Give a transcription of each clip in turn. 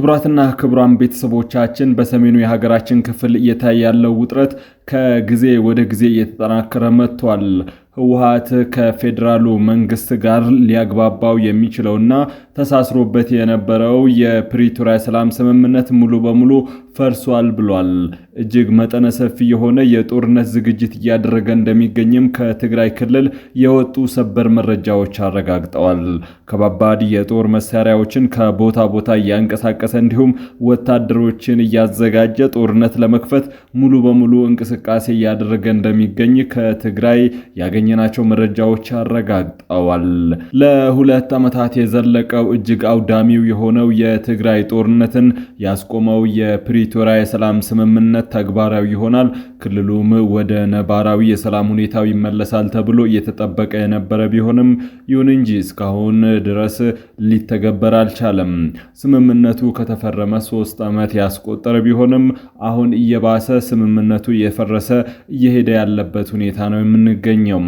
ክቡራትና ክቡራን ቤተሰቦቻችን በሰሜኑ የሀገራችን ክፍል እየታየ ያለው ውጥረት ከጊዜ ወደ ጊዜ እየተጠናከረ መጥቷል። ህወሓት ከፌደራሉ መንግስት ጋር ሊያግባባው የሚችለውና ተሳስሮበት የነበረው የፕሪቶሪያ ሰላም ስምምነት ሙሉ በሙሉ ፈርሷል ብሏል። እጅግ መጠነ ሰፊ የሆነ የጦርነት ዝግጅት እያደረገ እንደሚገኝም ከትግራይ ክልል የወጡ ሰበር መረጃዎች አረጋግጠዋል። ከባባድ የጦር መሳሪያዎችን ከቦታ ቦታ እያንቀሳቀሰ እንዲሁም ወታደሮችን እያዘጋጀ ጦርነት ለመክፈት ሙሉ በሙሉ እንቅስቃሴ እያደረገ እንደሚገኝ ከትግራይ ያገኘናቸው መረጃዎች አረጋግጠዋል። ለ2 ዓመታት የዘለቀው እጅግ አውዳሚው የሆነው የትግራይ ጦርነትን ያስቆመው የፕሪቶሪያ የሰላም ስምምነት ተግባራዊ ይሆናል። ክልሉም ወደ ነባራዊ የሰላም ሁኔታው ይመለሳል ተብሎ እየተጠበቀ የነበረ ቢሆንም ይሁን እንጂ እስካሁን ድረስ ሊተገበር አልቻለም። ስምምነቱ ከተፈረመ 3 ዓመት ያስቆጠረ ቢሆንም አሁን እየባሰ ስምምነቱ እየፈረሰ እየሄደ ያለበት ሁኔታ ነው የምንገኘው።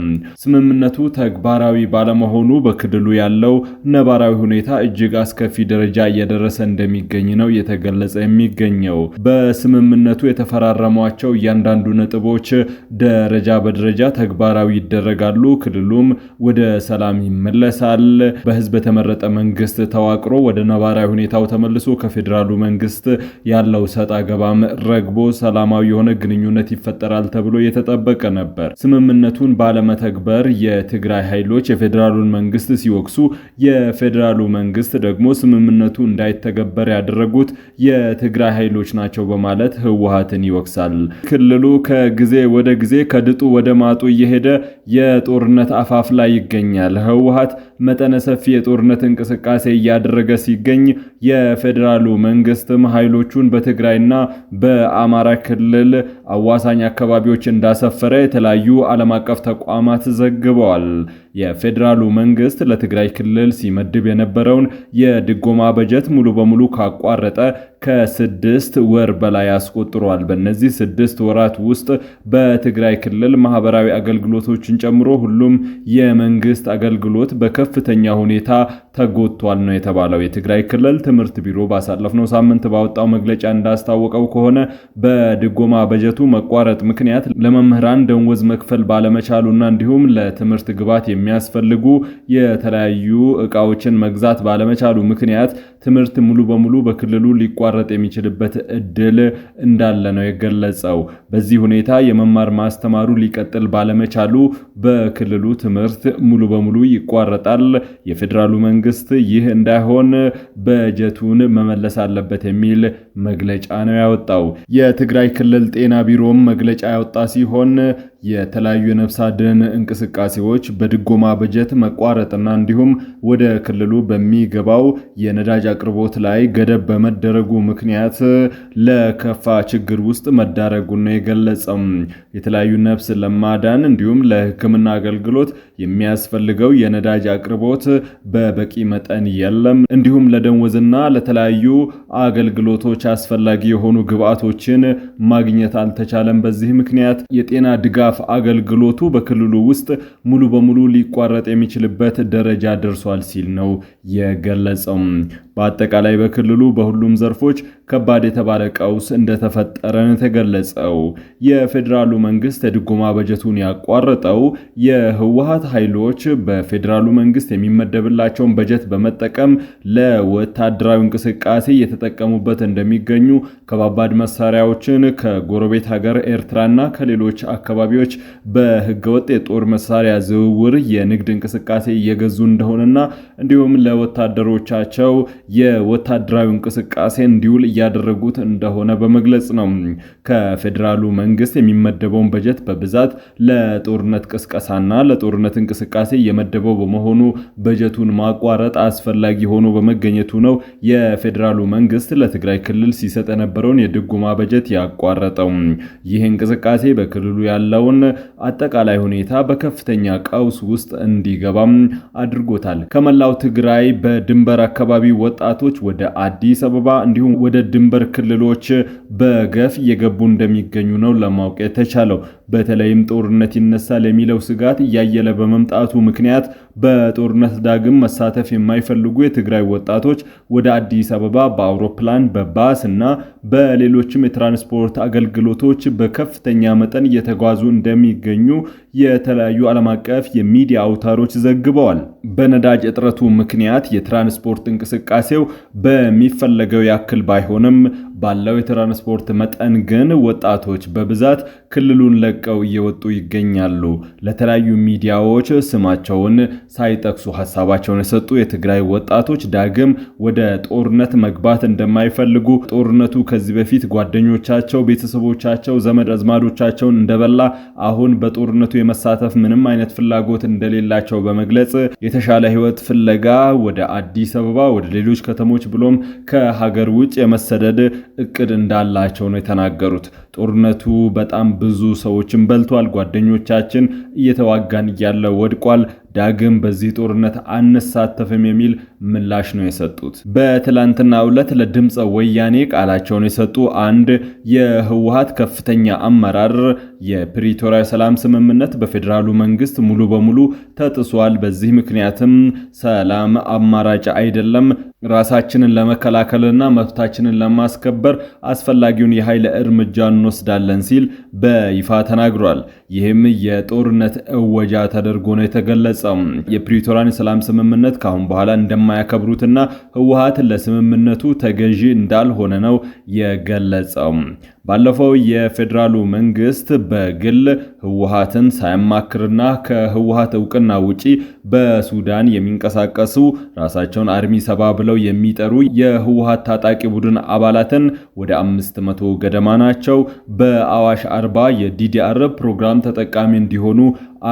ስምምነቱ ተግባራዊ ባለመሆኑ በክልሉ ያለው ነባራዊ ሁኔታ እጅግ አስከፊ ደረጃ እየደረሰ እንደሚገኝ ነው የተገለጸ የሚገኘው። በስምምነቱ የተፈራረሟቸው እያንዳንዱ ነጥቦች ደረጃ በደረጃ ተግባራዊ ይደረጋሉ። ክልሉም ወደ ሰላም ይመለሳል። በህዝብ የተመረጠ መንግስት ተዋቅሮ ወደ ነባራዊ ሁኔታው ተመልሶ ከፌደራሉ መንግስት ያለው ሰጣ ገባም ረግቦ ሰላማዊ የሆነ ግንኙነት ይፈጠራል ተብሎ የተጠበቀ ነበር። ስምምነቱን ባለመተግበር የትግራይ ኃይሎች የፌደራሉን መንግስት ሲወቅሱ፣ የፌደራሉ መንግስት ደግሞ ስምምነቱ እንዳይተገበር ያደረጉት የትግራይ ኃይሎች ናቸው በማለት ህወሓትን ይወቅሳል። ክልሉ ከጊዜ ወደ ጊዜ ከድጡ ወደ ማጡ እየሄደ የጦርነት አፋፍ ላይ ይገኛል። ህወሓት መጠነ ሰፊ የጦርነት እንቅስቃሴ እያደረገ ሲገኝ የፌደራሉ መንግስትም ኃይሎቹን በትግራይና በአማራ ክልል አዋሳኝ አካባቢዎች እንዳሰፈረ የተለያዩ ዓለም አቀፍ ተቋማት ዘግበዋል። የፌደራሉ መንግስት ለትግራይ ክልል ሲመድብ የነበረውን የድጎማ በጀት ሙሉ በሙሉ ካቋረጠ ከ6 ወር በላይ አስቆጥሯል። በእነዚህ 6 ወራት ውስጥ በትግራይ ክልል ማህበራዊ አገልግሎቶችን ጨምሮ ሁሉም የመንግስት አገልግሎት በከፍተኛ ሁኔታ ተጎድቷል ነው የተባለው። የትግራይ ክልል ትምህርት ቢሮ ባሳለፍነው ሳምንት ባወጣው መግለጫ እንዳስታወቀው ከሆነ በድጎማ በጀቱ መቋረጥ ምክንያት ለመምህራን ደሞዝ መክፈል ባለመቻሉና እንዲሁም ለትምህርት ግብዓት የሚያስፈልጉ የተለያዩ ዕቃዎችን መግዛት ባለመቻሉ ምክንያት ትምህርት ሙሉ በሙሉ በክልሉ ሊቋረጥ የሚችልበት እድል እንዳለ ነው የገለጸው። በዚህ ሁኔታ የመማር ማስተማሩ ሊቀጥል ባለመቻሉ በክልሉ ትምህርት ሙሉ በሙሉ ይቋረጣል። የፌደራሉ መንግስት ይህ እንዳይሆን በጀቱን መመለስ አለበት የሚል መግለጫ ነው ያወጣው። የትግራይ ክልል ጤና ቢሮም መግለጫ ያወጣ ሲሆን የተለያዩ የነፍስ አድን እንቅስቃሴዎች በድጎማ በጀት መቋረጥና እንዲሁም ወደ ክልሉ በሚገባው የነዳጅ አቅርቦት ላይ ገደብ በመደረጉ ምክንያት ለከፋ ችግር ውስጥ መዳረጉን ነው የገለጸው። የተለያዩ ነፍስ ለማዳን እንዲሁም ለሕክምና አገልግሎት የሚያስፈልገው የነዳጅ አቅርቦት በበቂ መጠን የለም። እንዲሁም ለደሞዝና ለተለያዩ አገልግሎቶች አስፈላጊ የሆኑ ግብዓቶችን ማግኘት አልተቻለም። በዚህ ምክንያት የጤና ድጋፍ አገልግሎቱ በክልሉ ውስጥ ሙሉ በሙሉ ሊቋረጥ የሚችልበት ደረጃ ደርሷል ሲል ነው የገለጸው። በአጠቃላይ በክልሉ በሁሉም ዘርፎች ከባድ የተባለ ቀውስ እንደተፈጠረ ነው የተገለጸው። የፌደራሉ መንግስት የድጎማ በጀቱን ያቋረጠው የህወሓት ኃይሎች በፌደራሉ መንግስት የሚመደብላቸውን በጀት በመጠቀም ለወታደራዊ እንቅስቃሴ እየተጠቀሙበት እንደሚገኙ፣ ከባባድ መሳሪያዎችን ከጎረቤት ሀገር ኤርትራና ከሌሎች አካባቢዎች በህገወጥ የጦር መሳሪያ ዝውውር የንግድ እንቅስቃሴ እየገዙ እንደሆነና እንዲሁም ለወታደሮቻቸው የወታደራዊ እንቅስቃሴ እንዲውል እያደረጉት እንደሆነ በመግለጽ ነው። ከፌደራሉ መንግስት የሚመደበውን በጀት በብዛት ለጦርነት ቅስቀሳና ለጦርነት እንቅስቃሴ የመደበው በመሆኑ በጀቱን ማቋረጥ አስፈላጊ ሆኖ በመገኘቱ ነው የፌደራሉ መንግስት ለትግራይ ክልል ሲሰጥ የነበረውን የድጎማ በጀት ያቋረጠው። ይህ እንቅስቃሴ በክልሉ ያለውን አጠቃላይ ሁኔታ በከፍተኛ ቀውስ ውስጥ እንዲገባም አድርጎታል። ከመላው ትግራይ በድንበር አካባቢ ወጣ ወጣቶች ወደ አዲስ አበባ እንዲሁም ወደ ድንበር ክልሎች በገፍ እየገቡ እንደሚገኙ ነው ለማወቅ የተቻለው። በተለይም ጦርነት ይነሳል የሚለው ስጋት እያየለ በመምጣቱ ምክንያት በጦርነት ዳግም መሳተፍ የማይፈልጉ የትግራይ ወጣቶች ወደ አዲስ አበባ በአውሮፕላን በባስ እና በሌሎችም የትራንስፖርት አገልግሎቶች በከፍተኛ መጠን እየተጓዙ እንደሚገኙ የተለያዩ ዓለም አቀፍ የሚዲያ አውታሮች ዘግበዋል። በነዳጅ እጥረቱ ምክንያት የትራንስፖርት እንቅስቃሴው በሚፈለገው ያክል ባይሆንም ባለው የትራንስፖርት መጠን ግን ወጣቶች በብዛት ክልሉን ለቀው እየወጡ ይገኛሉ። ለተለያዩ ሚዲያዎች ስማቸውን ሳይጠቅሱ ሐሳባቸውን የሰጡ የትግራይ ወጣቶች ዳግም ወደ ጦርነት መግባት እንደማይፈልጉ፣ ጦርነቱ ከዚህ በፊት ጓደኞቻቸው፣ ቤተሰቦቻቸው፣ ዘመድ አዝማዶቻቸውን እንደበላ አሁን በጦርነቱ የመሳተፍ ምንም አይነት ፍላጎት እንደሌላቸው በመግለጽ የተሻለ ሕይወት ፍለጋ ወደ አዲስ አበባ፣ ወደ ሌሎች ከተሞች ብሎም ከሀገር ውጭ የመሰደድ እቅድ እንዳላቸው ነው የተናገሩት። ጦርነቱ በጣም ብዙ ሰዎችን በልቷል። ጓደኞቻችን እየተዋጋን እያለ ወድቋል። ዳግም በዚህ ጦርነት አንሳተፍም የሚል ምላሽ ነው የሰጡት። በትላንትናው ዕለት ለድምፀ ወያኔ ቃላቸውን የሰጡ አንድ የህወሓት ከፍተኛ አመራር የፕሪቶሪያ ሰላም ስምምነት በፌዴራሉ መንግስት ሙሉ በሙሉ ተጥሷል፣ በዚህ ምክንያትም ሰላም አማራጭ አይደለም፣ ራሳችንን ለመከላከልና መብታችንን ለማስከበር አስፈላጊውን የኃይል እርምጃ እንወስዳለን ሲል በይፋ ተናግሯል። ይህም የጦርነት እወጃ ተደርጎ ነው የተገለጸው። የፕሪቶሪያን ሰላም ስምምነት ካሁን በኋላ እንደማያከብሩትና ህወሓት ለስምምነቱ ተገዢ እንዳልሆነ ነው የገለጸው። ባለፈው የፌዴራሉ መንግስት በግል ህወሓትን ሳያማክርና ከህወሓት እውቅና ውጪ በሱዳን የሚንቀሳቀሱ ራሳቸውን አርሚ ሰባ ብለው የሚጠሩ የህወሓት ታጣቂ ቡድን አባላትን ወደ 500 ገደማ ናቸው በአዋሽ አርባ የዲዲአር ፕሮግራም ተጠቃሚ እንዲሆኑ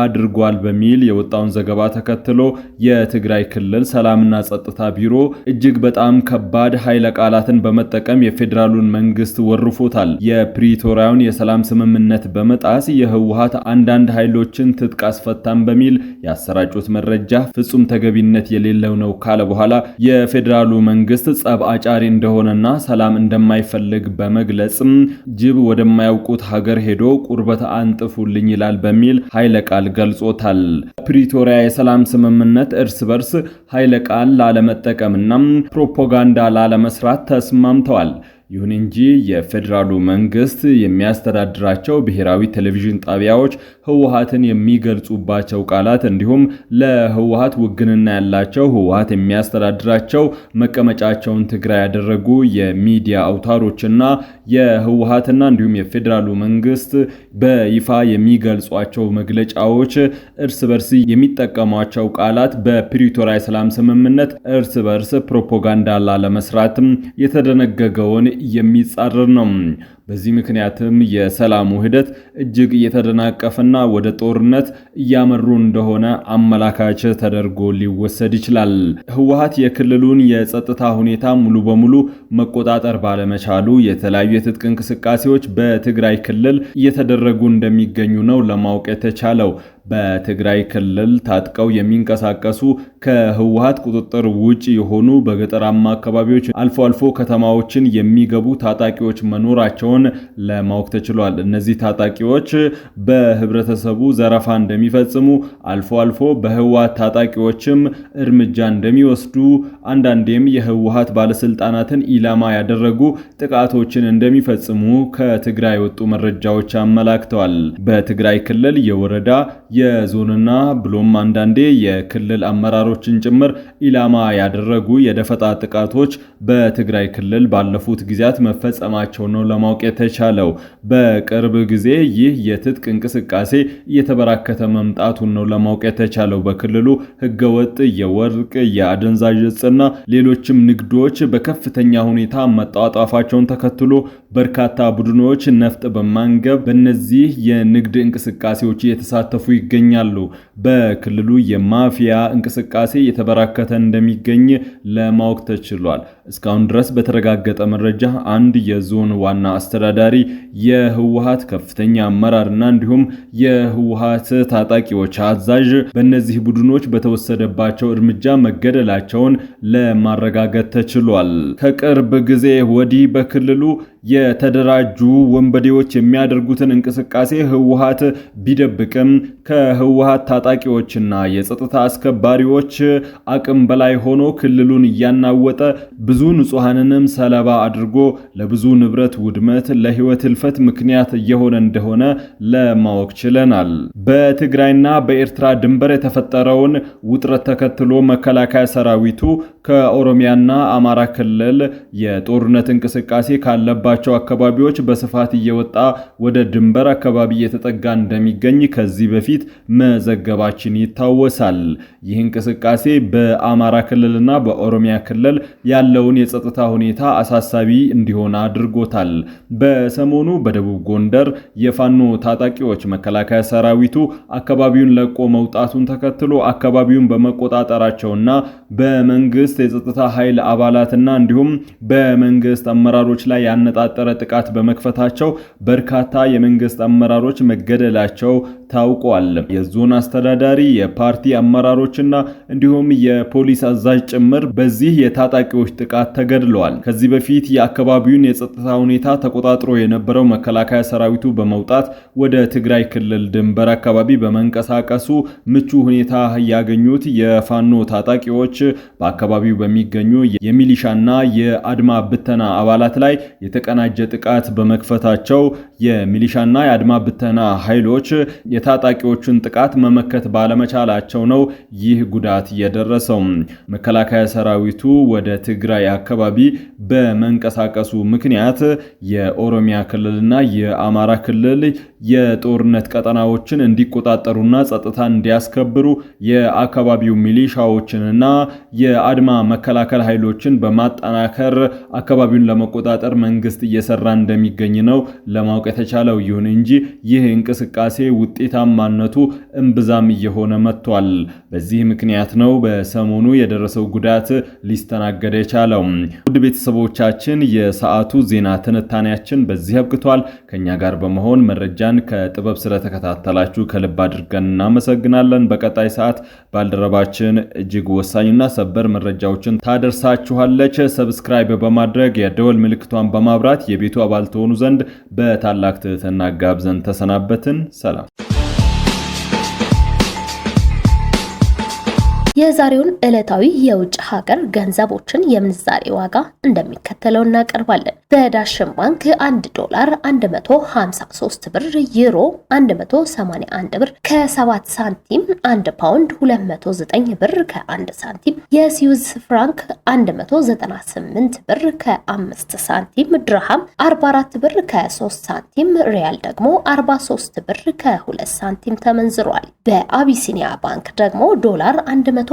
አድርጓል በሚል የወጣውን ዘገባ ተከትሎ የትግራይ ክልል ሰላምና ጸጥታ ቢሮ እጅግ በጣም ከባድ ኃይለ ቃላትን በመጠቀም የፌዴራሉን መንግስት ወርፎታል። የፕሪቶሪያውን የሰላም ስምምነት በመጣስ የህወሓት አንዳንድ ኃይሎችን ትጥቅ አስፈታም በሚል ያሰራጩት መረጃ ፍጹም ተገቢነት የሌለው ነው ካለ በኋላ የፌዴራሉ መንግስት ጸብ አጫሪ እንደሆነና ሰላም እንደማይፈልግ በመግለጽ ጅብ ወደማያውቁት ሀገር ሄዶ ቁርበት አንጥፉልኝ ይላል በሚል ኃይለ ቃል ገልጾታል። ፕሪቶሪያ የሰላም ስምምነት እርስ በርስ ኃይለ ቃል ላለመጠቀምና ፕሮፓጋንዳ ላለመስራት ተስማምተዋል። ይሁን እንጂ የፌዴራሉ መንግስት የሚያስተዳድራቸው ብሔራዊ ቴሌቪዥን ጣቢያዎች ህወሓትን የሚገልጹባቸው ቃላት እንዲሁም ለህወሓት ውግንና ያላቸው ህወሓት የሚያስተዳድራቸው መቀመጫቸውን ትግራይ ያደረጉ የሚዲያ አውታሮችና የህወሓትና እንዲሁም የፌዴራሉ መንግስት በይፋ የሚገልጿቸው መግለጫዎች እርስ በርስ የሚጠቀሟቸው ቃላት በፕሪቶሪያ ሰላም ስምምነት እርስ በርስ ፕሮፓጋንዳ ላለመስራትም የተደነገገውን የሚጻረር ነው። በዚህ ምክንያትም የሰላሙ ሂደት እጅግ እየተደናቀፈና ወደ ጦርነት እያመሩ እንደሆነ አመላካች ተደርጎ ሊወሰድ ይችላል። ህወሓት የክልሉን የጸጥታ ሁኔታ ሙሉ በሙሉ መቆጣጠር ባለመቻሉ የተለያዩ የትጥቅ እንቅስቃሴዎች በትግራይ ክልል እየተደረጉ እንደሚገኙ ነው ለማወቅ የተቻለው። በትግራይ ክልል ታጥቀው የሚንቀሳቀሱ ከህወሓት ቁጥጥር ውጪ የሆኑ በገጠራማ አካባቢዎች አልፎ አልፎ ከተማዎችን የሚገቡ ታጣቂዎች መኖራቸውን ለማወቅ ተችሏል። እነዚህ ታጣቂዎች በህብረተሰቡ ዘረፋ እንደሚፈጽሙ፣ አልፎ አልፎ በህወሓት ታጣቂዎችም እርምጃ እንደሚወስዱ፣ አንዳንዴም የህወሓት ባለስልጣናትን ኢላማ ያደረጉ ጥቃቶችን እንደሚፈጽሙ ከትግራይ የወጡ መረጃዎች አመላክተዋል። በትግራይ ክልል የወረዳ የዞንና ብሎም አንዳንዴ የክልል አመራሮችን ጭምር ኢላማ ያደረጉ የደፈጣ ጥቃቶች በትግራይ ክልል ባለፉት ጊዜያት መፈጸማቸው ነው ለማወቅ የተቻለው። በቅርብ ጊዜ ይህ የትጥቅ እንቅስቃሴ እየተበራከተ መምጣቱን ነው ለማወቅ የተቻለው። በክልሉ ህገወጥ የወርቅ የአደንዛዥ እጽና ሌሎችም ንግዶች በከፍተኛ ሁኔታ መጣጣፋቸውን ተከትሎ በርካታ ቡድኖች ነፍጥ በማንገብ በእነዚህ የንግድ እንቅስቃሴዎች እየተሳተፉ ይገኛሉ። በክልሉ የማፊያ እንቅስቃሴ እየተበራከተ እንደሚገኝ ለማወቅ ተችሏል። እስካሁን ድረስ በተረጋገጠ መረጃ አንድ የዞን ዋና አስተዳዳሪ፣ የህወሓት ከፍተኛ አመራርና እንዲሁም የህወሓት ታጣቂዎች አዛዥ በእነዚህ ቡድኖች በተወሰደባቸው እርምጃ መገደላቸውን ለማረጋገጥ ተችሏል። ከቅርብ ጊዜ ወዲህ በክልሉ የተደራጁ ወንበዴዎች የሚያደርጉትን እንቅስቃሴ ህወሓት ቢደብቅም ከህወሓት ታጣቂዎችና የጸጥታ አስከባሪዎች አቅም በላይ ሆኖ ክልሉን እያናወጠ ብዙ ንጹሃንንም ሰለባ አድርጎ ለብዙ ንብረት ውድመት፣ ለህይወት ህልፈት ምክንያት እየሆነ እንደሆነ ለማወቅ ችለናል። በትግራይና በኤርትራ ድንበር የተፈጠረውን ውጥረት ተከትሎ መከላከያ ሰራዊቱ ከኦሮሚያና አማራ ክልል የጦርነት እንቅስቃሴ ካለባቸው አካባቢዎች በስፋት እየወጣ ወደ ድንበር አካባቢ እየተጠጋ እንደሚገኝ ከዚህ በፊት መዘገባችን ይታወሳል። ይህ እንቅስቃሴ በአማራ ክልልና በኦሮሚያ ክልል ያለውን የጸጥታ ሁኔታ አሳሳቢ እንዲሆን አድርጎታል። በሰሞኑ በደቡብ ጎንደር የፋኖ ታጣቂዎች መከላከያ ሰራዊቱ አካባቢውን ለቆ መውጣቱን ተከትሎ አካባቢውን በመቆጣጠራቸውና በመንግስት የጸጥታ ኃይል አባላትና እንዲሁም በመንግስት አመራሮች ላይ ያነጣጠረ ጥቃት በመክፈታቸው በርካታ የመንግስት አመራሮች መገደላቸው ታውቋል። የዞን አስተዳዳሪ፣ የፓርቲ አመራሮችና እንዲሁም የፖሊስ አዛዥ ጭምር በዚህ የታጣቂዎች ጥቃት ተገድለዋል። ከዚህ በፊት የአካባቢውን የጸጥታ ሁኔታ ተቆጣጥሮ የነበረው መከላከያ ሰራዊቱ በመውጣት ወደ ትግራይ ክልል ድንበር አካባቢ በመንቀሳቀሱ ምቹ ሁኔታ ያገኙት የፋኖ ታጣቂዎች በአካባቢው በሚገኙ የሚሊሻና የአድማ ብተና አባላት ላይ የተቀናጀ ጥቃት በመክፈታቸው የሚሊሻና የአድማ ብተና ኃይሎች የታጣቂዎችን ጥቃት መመከት ባለመቻላቸው ነው ይህ ጉዳት የደረሰው። መከላከያ ሰራዊቱ ወደ ትግራይ አካባቢ በመንቀሳቀሱ ምክንያት የኦሮሚያ ክልልና የአማራ ክልል የጦርነት ቀጠናዎችን እንዲቆጣጠሩና ጸጥታን እንዲያስከብሩ የአካባቢው ሚሊሻዎችንና የአድማ መከላከል ኃይሎችን በማጠናከር አካባቢውን ለመቆጣጠር መንግስት እየሰራ እንደሚገኝ ነው ለማወቅ የተቻለው። ይሁን እንጂ ይህ እንቅስቃሴ ውጤታማነቱ እምብዛም እየሆነ መጥቷል። በዚህ ምክንያት ነው በሰሞኑ የደረሰው ጉዳት ሊስተናገድ የቻለው። ውድ ቤተሰቦቻችን የሰዓቱ ዜና ትንታኔያችን በዚህ አብቅቷል። ከኛ ጋር በመሆን መረጃን ከጥበብ ስለተከታተላችሁ ከልብ አድርገን እናመሰግናለን። በቀጣይ ሰዓት ባልደረባችን እጅግ ወሳኝና ሰበር መረጃዎችን ታደርሳችኋለች። ሰብስክራይብ በማድረግ የደወል ምልክቷን በማብራት የቤቱ አባል ትሆኑ ዘንድ በታላቅ ትህትና ጋብዘን ተሰናበትን። ሰላም። የዛሬውን ዕለታዊ የውጭ ሀገር ገንዘቦችን የምንዛሬ ዋጋ እንደሚከተለው እናቀርባለን። በዳሽን ባንክ $1 153 ብር፣ ዩሮ 181 ብር ከ7 ሳንቲም፣ 1 ፓውንድ 209 ብር ከ1 ሳንቲም፣ የስዊዝ ፍራንክ 198 ብር ከ5 ሳንቲም፣ ድርሃም 44 ብር ከ3 ሳንቲም፣ ሪያል ደግሞ 43 ብር ከ2 ሳንቲም ተመንዝሯል። በአቢሲኒያ ባንክ ደግሞ ዶላር 153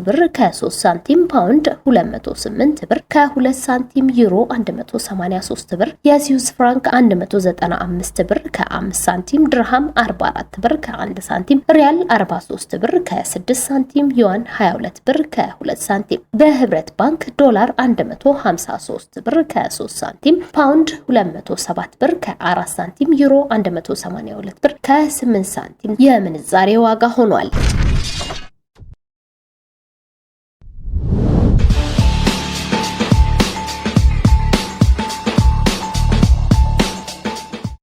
ብር ከ3 ሳንቲም፣ ፓውንድ 208 ብር ከ2 ሳንቲም፣ ዩሮ 183 ብር፣ የስዊዝ ፍራንክ 195 ብር ከ5 ሳንቲም፣ ድርሃም 44 ብር ከ1 ሳንቲም፣ ሪያል 43 ብር ከ6 ሳንቲም፣ ዩዋን 22 ብር ከ2 ሳንቲም። በህብረት ባንክ ዶላር 153 ብር ከ3 ሳንቲም፣ ፓውንድ 207 ብር ከ4 ሳንቲም፣ ዩሮ 182 ብር ከ8 ሳንቲም የምንዛሬ ዋጋ ሆኗል።